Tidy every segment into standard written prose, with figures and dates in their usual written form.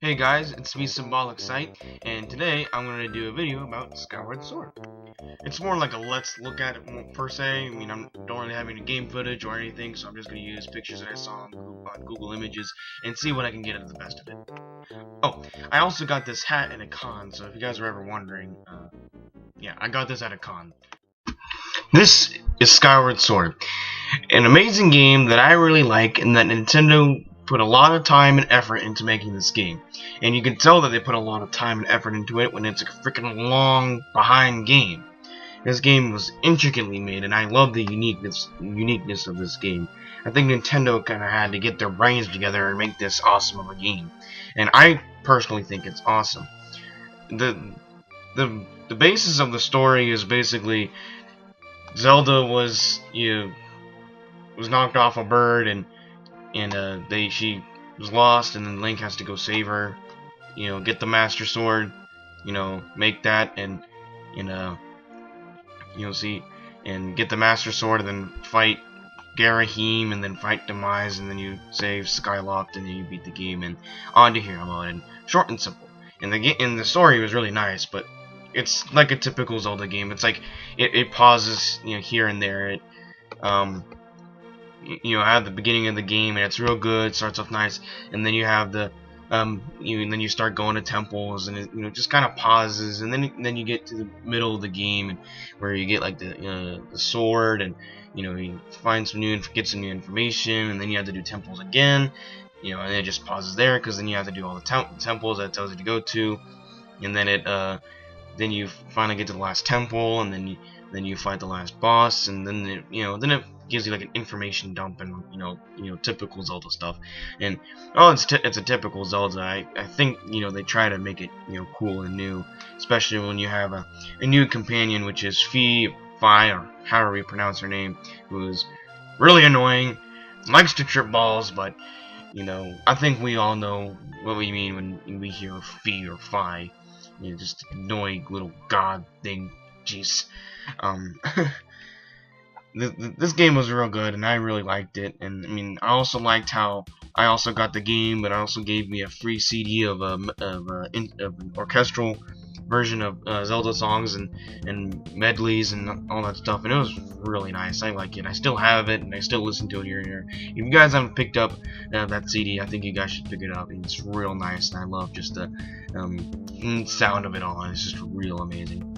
Hey guys, it's me Symbolic Sight, and today I'm going to do a video about Skyward Sword. It's more like a let's look at it per se. I mean, I don't really have any game footage or anything, so I'm just going to use pictures that I saw on Google Images and see what I can get out of the best of it. Oh, I also got this hat at a con, so if you guys are ever wondering, yeah, I got this at a con. This is Skyward Sword, an amazing game that I really like and that Nintendo put a lot of time and effort into making this game. And you can tell that they put a lot of time and effort into it when it's a freaking long behind game. This game was intricately made, and I love the uniqueness of this game. I think Nintendo kind of had to get their brains together and make this awesome of a game. And I personally think it's awesome. The basis of the story is basically Zelda was knocked off a bird and she was lost, and then Link has to go save her, get the Master Sword, make that and get the Master Sword, and then fight Garahim, and then fight Demise, and then you save Skyloft, and then you beat the game, and on to hero mode, and short and simple. And the story was really nice, but it's like a typical Zelda game. It's like it pauses, here and there. It at the beginning of the game, and it's real good, starts off nice, and then you have the and then you start going to temples, and it just kind of pauses, and then you get to the middle of the game, and where you get like the sword, and you find get some new information, and then you have to do temples again, and it just pauses there, because then you have to do all the temples that it tells you to go to, and then then you finally get to the last temple, and then you fight the last boss, and then it gives you like an information dump, and typical Zelda stuff. And it's a typical Zelda. I think they try to make it cool and new, especially when you have a new companion, which is Fi, or however you pronounce her name, who is really annoying, likes to trip balls, but I think we all know what we mean when we hear Fi or Fi. Just annoying little god thing. Jeez. This game was real good, and I really liked it. And I mean, I also liked how I also got the game, but I also gave me a free CD of an orchestral version of Zelda songs and medleys and all that stuff, and it was really nice. I like it. I still have it, and I still listen to it here and there. If you guys haven't picked up that CD, I think you guys should pick it up. It's real nice, and I love just the sound of it all. It's just real amazing.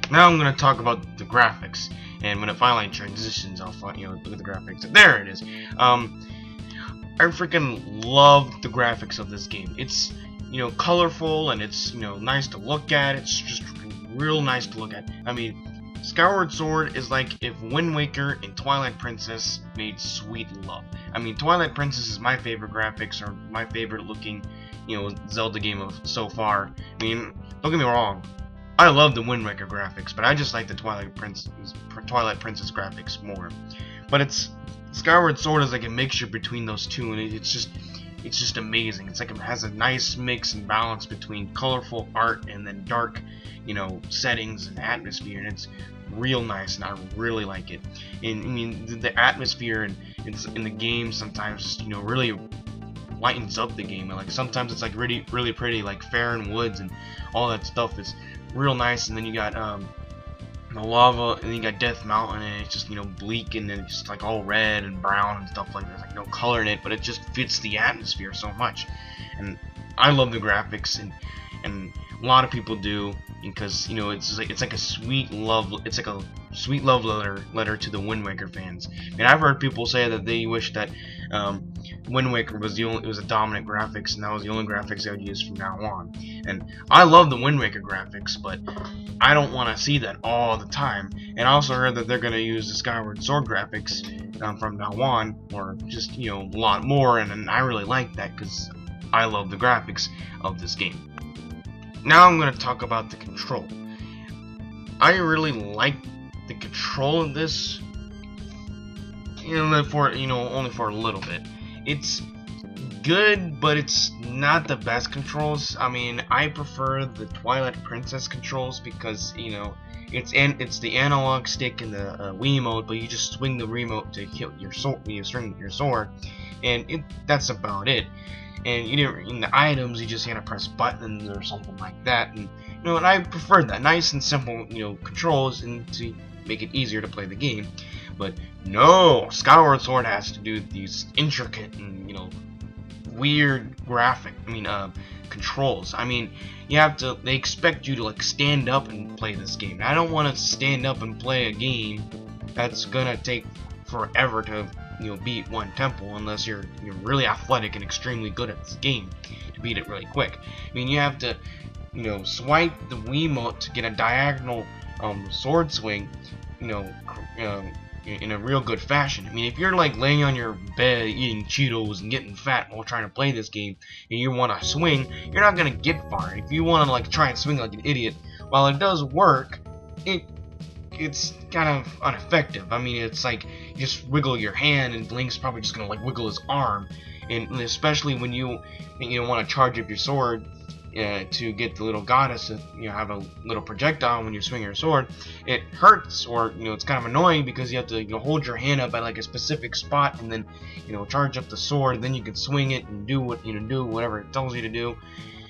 Now I'm going to talk about the graphics, and when it finally transitions, I'll look at the graphics. There it is. I freaking love the graphics of this game. It's colorful, and it's nice to look at. It's just real nice to look at. I mean, Skyward Sword is like if Wind Waker and Twilight Princess made sweet love. I mean, Twilight Princess is my favorite graphics, or my favorite looking Zelda game of so far. I mean, don't get me wrong, I love the Wind Waker graphics, but I just like the Twilight Princess graphics more. But Skyward Sword is like a mixture between those two, and it's just amazing. It's like it has a nice mix and balance between colorful art and then dark, settings and atmosphere, and it's real nice, and I really like it. And I mean, the atmosphere in the game sometimes just really lightens up the game, and like sometimes it's like really pretty, like Faron Woods and all that stuff is real nice. And then you got the lava, and then you got Death Mountain, and it's just bleak, and then it's just like all red and brown and stuff like that. There's like no color in it, but it just fits the atmosphere so much. And I love the graphics, and a lot of people do, because it's like a sweet love letter to the Wind Waker fans. And I've heard people say that they wish that Wind Waker was a dominant graphics, and that was the only graphics I would use from now on. And I love the Wind Waker graphics, but I don't want to see that all the time. And I also heard that they're going to use the Skyward Sword graphics from now on, or just a lot more, and I really like that because I love the graphics of this game. Now I'm going to talk about the control. I really like the control of this, only for a little bit. It's good, but it's not the best controls. I mean, I prefer the Twilight Princess controls because it's the analog stick in the Wii mode, but you just swing the remote to hit your sword. You swing your sword, and that's about it. And you didn't in the items, you just had to press buttons or something like that, and and I preferred that nice and simple, controls, and to make it easier to play the game. But no, Skyward Sword has to do these intricate and weird controls. I mean, they expect you to like stand up and play this game. I don't want to stand up and play a game that's gonna take forever to beat one temple, unless you're really athletic and extremely good at this game to beat it really quick. I mean, you have to swipe the Wiimote to get a diagonal sword swing, in a real good fashion. I mean, if you're like laying on your bed eating Cheetos and getting fat while trying to play this game, and you want to swing, you're not gonna get far. If you want to like try and swing like an idiot, while it does work, it's kind of ineffective. I mean, it's like you just wiggle your hand, and Link's probably just gonna like wiggle his arm, and especially when you want to charge up your sword to get the little goddess to have a little projectile when you swing your sword, it hurts, or it's kind of annoying because you have to hold your hand up at like a specific spot and then charge up the sword, and then you can swing it and do whatever it tells you to do.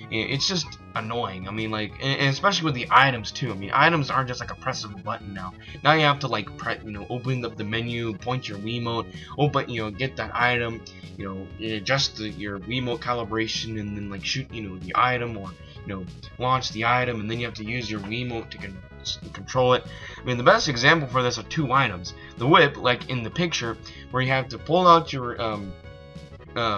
It's just annoying. I mean, like, and especially with the items too. I mean, items aren't just like a press of a button now. Now you have to like open up the menu, point your Wiimote, get that item, adjust your Wiimote calibration, and then like shoot the item, or launch the item, and then you have to use your Wiimote to control it. I mean, the best example for this are two items: the whip, like in the picture, where you have to pull out your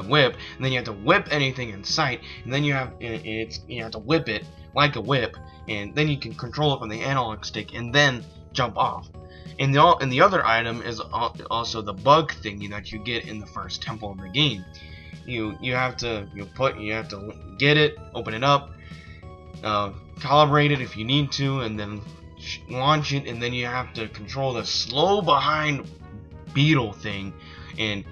whip, and then you have to whip anything in sight, and then you have to whip it like a whip, and then you can control it from the analog stick and then jump off. And the other item is also the bug thingy that you get in the first temple of the game. You have to get it, open it up, calibrate it if you need to, and then launch it, and then you have to control the slow behind beetle thing, and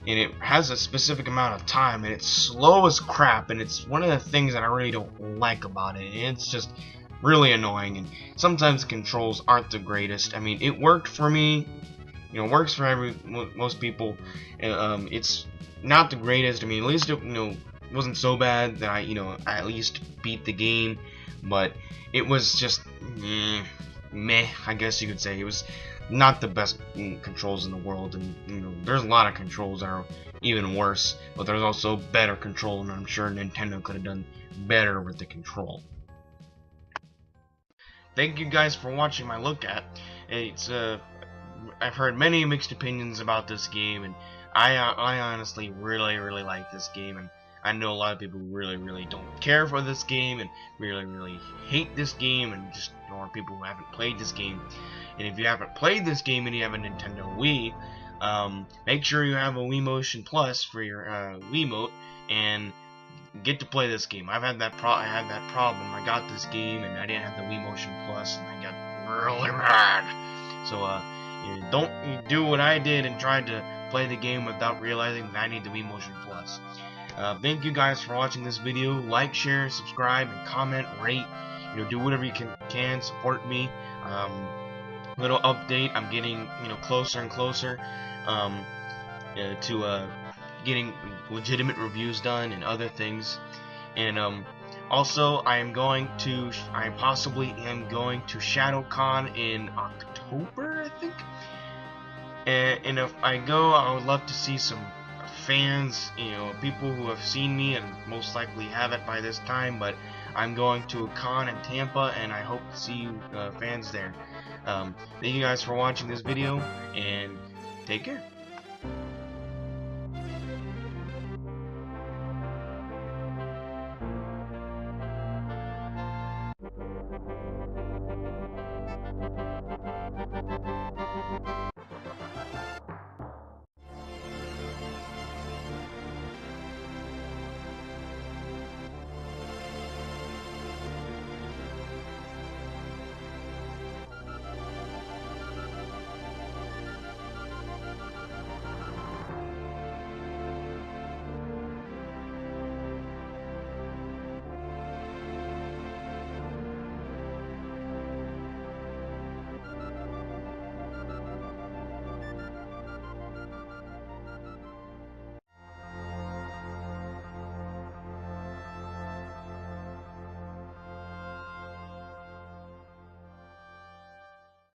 it has a specific amount of time, and it's slow as crap, and it's one of the things that I really don't like about it. It's just really annoying, and sometimes the controls aren't the greatest. I mean, it worked for me, works for most people. It's not the greatest. I mean, at least it wasn't so bad that I at least beat the game, but it was just meh, I guess you could say. It was not the best controls in the world, and there's a lot of controls that are even worse, but there's also better control, and I'm sure Nintendo could have done better with the control. Thank you guys for watching my look at. It's I've heard many mixed opinions about this game, and I honestly really like this game, and I know a lot of people really don't care for this game and really hate this game, and just are people who haven't played this game. And if you haven't played this game and you have a Nintendo Wii, make sure you have a Wii Motion Plus for your Wiimote and get to play this game. I had that problem. I got this game and I didn't have the Wii Motion Plus, and I got really mad. So don't do what I did and try to play the game without realizing that I need the Wii Motion Plus. Thank you guys for watching this video. Like, share, subscribe, and comment, rate. Do whatever you can support me. Little update: I'm getting closer and closer to getting legitimate reviews done and other things. And also, I possibly am going to ShadowCon in October, I think. And if I go, I would love to see some fans, people who have seen me and most likely have it by this time, but I'm going to a con in Tampa, and I hope to see you fans there. Thank you guys for watching this video, and take care.